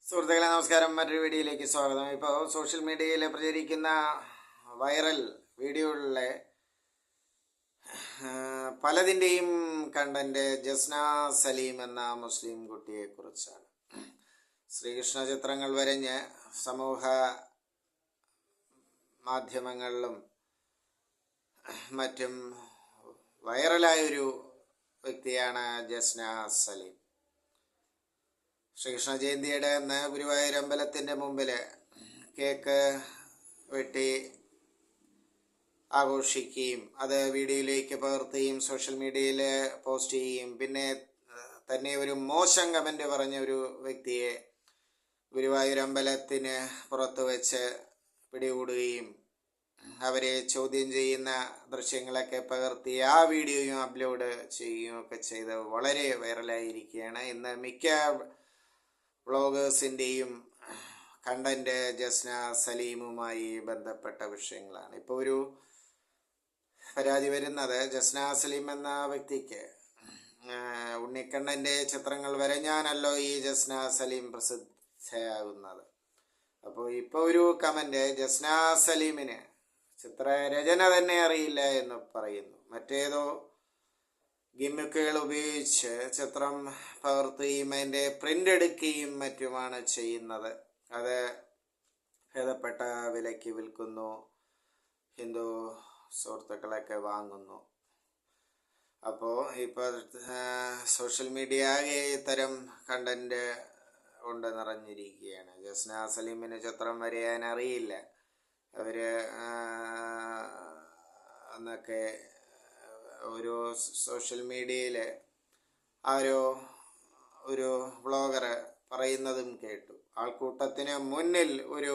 സുഹൃത്തുക്കളെ നമസ്കാരം. മറ്റൊരു വീഡിയോയിലേക്ക് സ്വാഗതം. ഇപ്പോൾ സോഷ്യൽ മീഡിയയിൽ പ്രചരിക്കുന്ന വൈറൽ വീഡിയോകളിലെ പലതിൻ്റെയും കണ്ടന്റ് ജസ്ന സലീം എന്ന മുസ്ലിം കുട്ടിയെക്കുറിച്ചാണ്. ശ്രീകൃഷ്ണ ചിത്രങ്ങൾ വരഞ്ഞ് സമൂഹ മാധ്യമങ്ങളിലും മറ്റും വൈറലായൊരു വ്യക്തിയാണ് ജസ്ന സലീം. ശ്രീകൃഷ്ണ ജയന്തിയുടെ അന്ന് ഗുരുവായൂർ അമ്പലത്തിൻ്റെ മുമ്പിൽ കേക്ക് വെട്ടി ആഘോഷിക്കുകയും അത് വീഡിയോയിലേക്ക് പകർത്തുകയും സോഷ്യൽ മീഡിയയിൽ പോസ്റ്റ് ചെയ്യുകയും പിന്നെ തന്നെ ഒരു മോശം കമൻ്റ് പറഞ്ഞ ഒരു വ്യക്തിയെ ഗുരുവായൂർ അമ്പലത്തിന് പുറത്ത് വെച്ച് പിടികൂടുകയും അവരെ ചോദ്യം ചെയ്യുന്ന ദൃശ്യങ്ങളൊക്കെ പകർത്തി ആ വീഡിയോയും അപ്ലോഡ് ചെയ്യുകയും ഒക്കെ ചെയ്ത് വളരെ വൈറലായിരിക്കുകയാണ്. ഇന്ന് മിക്ക വ്ളോഗേഴ്സിൻ്റെയും കണ്ടന്റ് ജസ്ന സലീമുമായി ബന്ധപ്പെട്ട വിഷയങ്ങളാണ്. ഇപ്പോൾ ഒരു പരാതി വരുന്നത് ജസ്ന സലീം എന്ന വ്യക്തിക്ക് ഉണ്ണിക്കണ്ണൻ്റെ ചിത്രങ്ങൾ വരഞ്ഞാണല്ലോ ഈ ജസ്ന സലീം പ്രസിദ്ധയാകുന്നത്. അപ്പോൾ ഇപ്പോൾ ഒരു കമന്റ് ജസ്ന സലീമിന് ചിത്രരചന തന്നെ അറിയില്ല എന്ന് പറയുന്നു. മറ്റേതോ ഗിമ്മിക്കുകൾ ഉപയോഗിച്ച് ചിത്രം പകർത്തുകയും അതിൻ്റെ പ്രിൻ്റ് എടുക്കുകയും മറ്റുമാണ് ചെയ്യുന്നത്. അത് ഭേദപ്പെട്ട വിലയ്ക്ക് വിൽക്കുന്നു, ഹിന്ദു സുഹൃത്തുക്കളൊക്കെ വാങ്ങുന്നു. അപ്പോൾ ഇപ്പോൾ സോഷ്യൽ മീഡിയ ആകെ ഇത്തരം കണ്ടന്റ് കൊണ്ട് നിറഞ്ഞിരിക്കുകയാണ്. ജസ്ന സലീമിന് ചിത്രം വരയാൻ അറിയില്ല, അവർ എന്നൊക്കെ ഒരു സോഷ്യൽ മീഡിയയിൽ ഒരു വ്ളോഗർ പറയുന്നതും കേട്ടു. ആൾക്കൂട്ടത്തിന് മുന്നിൽ ഒരു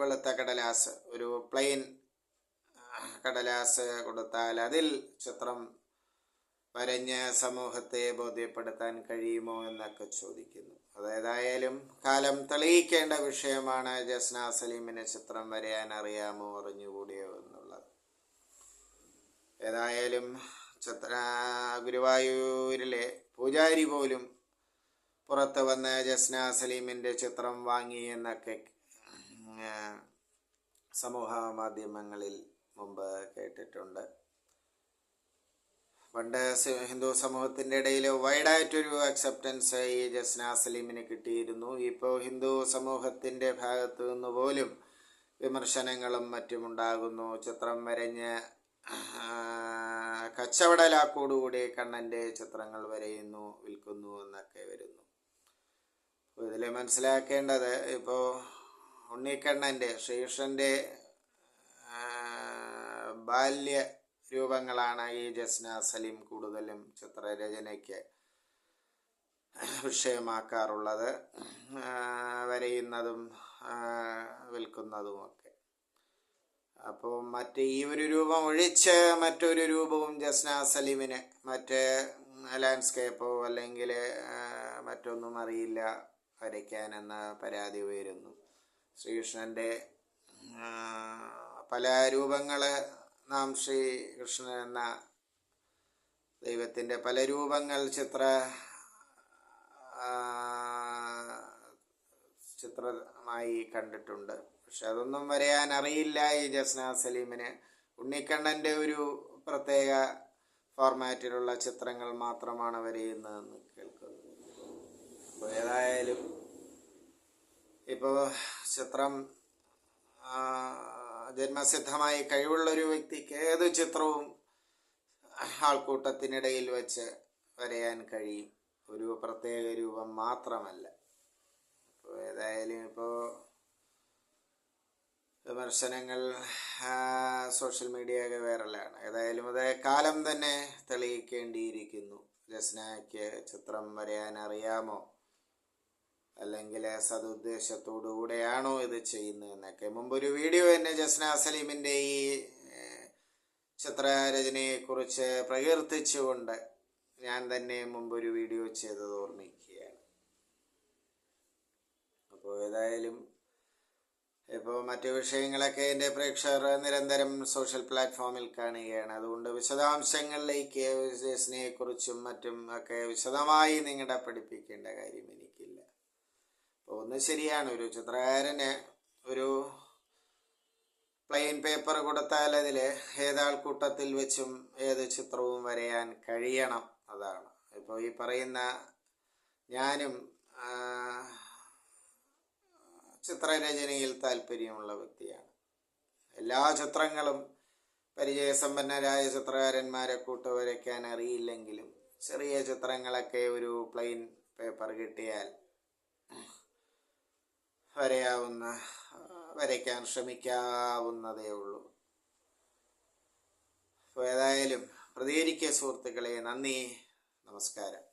വെളുത്ത കടലാസ്, ഒരു പ്ലെയിൻ കടലാസ് കൊടുത്താൽ അതിൽ ചിത്രം വരഞ്ഞ് സമൂഹത്തെ ബോധ്യപ്പെടുത്താൻ കഴിയുമോ എന്നൊക്കെ ചോദിക്കുന്നു. അതേതായാലും കാലം തെളിയിക്കേണ്ട വിഷയമാണ് ജസ്ന സലീമിന് ചിത്രം വരയാൻ അറിയാമോ അറിഞ്ഞുകൂടിയോ എന്നുള്ളത്. ഏതായാലും ഗുരുവായൂരിലെ പൂജാരി പോലും പുറത്ത് വന്ന് ജസ്ന സലീമിൻ്റെ ചിത്രം വാങ്ങി എന്നൊക്കെ സമൂഹ മാധ്യമങ്ങളിൽ മുമ്പ് കേട്ടിട്ടുണ്ട്. പണ്ട് ഹിന്ദു സമൂഹത്തിൻ്റെ ഇടയിൽ വൈഡായിട്ടൊരു അക്സെപ്റ്റൻസ് ഈ ജസ്ന സലീമിന് കിട്ടിയിരുന്നു. ഇപ്പോൾ ഹിന്ദു സമൂഹത്തിൻ്റെ ഭാഗത്തു നിന്ന് പോലും വിമർശനങ്ങളും മറ്റുമുണ്ടാകുന്നു. ചിത്രം വരഞ്ഞ് കച്ചവടലാക്കോടുകൂടി കണ്ണൻ്റെ ചിത്രങ്ങൾ വരയുന്നു, വിൽക്കുന്നു എന്നൊക്കെ വരുന്നു. ഇതിൽ മനസ്സിലാക്കേണ്ടത് ഇപ്പോൾ ഉണ്ണിക്കണ്ണൻ്റെ ശ്രീകൃഷ്ണൻ്റെ ബാല്യ രൂപങ്ങളാണ് ഈ ജസ്ന സലീം കൂടുതലും ചിത്രരചനയ്ക്ക് വിഷയമാക്കാറുള്ളത്, വരയുന്നതും വിൽക്കുന്നതുമൊക്കെ. അപ്പോൾ ഈ ഒരു രൂപം ഒഴിച്ച് മറ്റൊരു രൂപവും ജസ്ന സലീമിന് മറ്റ് ലാൻഡ്സ്കേപ്പോ അല്ലെങ്കിൽ മറ്റൊന്നും അറിയില്ല വരയ്ക്കാനെന്ന പരാതി ഉയരുന്നു. ശ്രീകൃഷ്ണൻ്റെ പല രൂപങ്ങൾ നാം ശ്രീകൃഷ്ണൻ എന്ന ദൈവത്തിൻ്റെ പല രൂപങ്ങൾ ചിത്രമായി കണ്ടിട്ടുണ്ട്. പക്ഷെ അതൊന്നും വരയാൻ അറിയില്ല ഈ ജസ്ന സലീമിന്. ഉണ്ണിക്കണ്ണൻ്റെ ഒരു പ്രത്യേക ഫോർമാറ്റിലുള്ള ചിത്രങ്ങൾ മാത്രമാണ് വരയുന്നതെന്ന് കേൾക്കുന്നത്. അപ്പോൾ ഏതായാലും ഇപ്പോൾ ചിത്രം ജന്മസിദ്ധമായി കഴിവുള്ളൊരു വ്യക്തിക്ക് ഏത് ചിത്രവും ആൾക്കൂട്ടത്തിനിടയിൽ വെച്ച് വരയാൻ കഴിയും, ഒരു പ്രത്യേക രൂപം മാത്രമല്ല. അപ്പോൾ ഏതായാലും ഇപ്പോൾ വിമർശനങ്ങൾ സോഷ്യൽ മീഡിയയൊക്കെ വൈറലാണ്. ഏതായാലും അത് കാലം തന്നെ തെളിയിക്കേണ്ടിയിരിക്കുന്നു. ജസ്നയ്ക്ക് ചിത്രം വരയാൻ അറിയാമോ അല്ലെങ്കിൽ സതുദ്ദേശത്തോടു കൂടെയാണോ ഇത് ചെയ്യുന്നതെന്നൊക്കെ. മുമ്പൊരു വീഡിയോ തന്നെ ജസ്ന സലീമിൻ്റെ ഈ ചിത്രരചനയെക്കുറിച്ച് പ്രകീർത്തിച്ചുകൊണ്ട് ഞാൻ തന്നെ മുമ്പൊരു വീഡിയോ ചെയ്തത് ഓർമ്മിക്കുകയാണ്. അപ്പോൾ ഏതായാലും ഇപ്പോൾ മറ്റു വിഷയങ്ങളൊക്കെ എൻ്റെ പ്രേക്ഷകർ നിരന്തരം സോഷ്യൽ പ്ലാറ്റ്ഫോമിൽ കാണുകയാണ്. അതുകൊണ്ട് വിശദാംശങ്ങളിലേക്ക് ബിസിനസ്സിനെക്കുറിച്ചും മറ്റും ഒക്കെ വിശദമായി നിങ്ങളുടെ പഠിപ്പിക്കേണ്ട കാര്യം എനിക്കില്ല. അപ്പോൾ ഒന്ന് ശരിയാണ്, ഒരു ചിത്രകാരന് ഒരു പ്ലെയിൻ പേപ്പർ കൊടുത്താൽ അതിൽ ഏതാൾക്കൂട്ടത്തിൽ വെച്ചും ഏത് ചിത്രവും വരയാൻ കഴിയണം. അതാണ് ഇപ്പോൾ ഈ പറയുന്ന ഞാനും ചിത്രരചനയിൽ താല്പര്യമുള്ള വ്യക്തിയാണ്. എല്ലാ ചിത്രങ്ങളും പരിചയസമ്പന്നരായ ചിത്രകാരന്മാരെ കൂട്ട് വരയ്ക്കാൻ അറിയില്ലെങ്കിലും ചെറിയ ചിത്രങ്ങളൊക്കെ ഒരു പ്ലെയിൻ പേപ്പർ കിട്ടിയാൽ വരയ്ക്കാൻ ശ്രമിക്കാവുന്നതേ ഉള്ളൂ. അപ്പോൾ ഏതായാലും പ്രതികരിക്കുക സുഹൃത്തുക്കളെ. നന്ദി, നമസ്കാരം.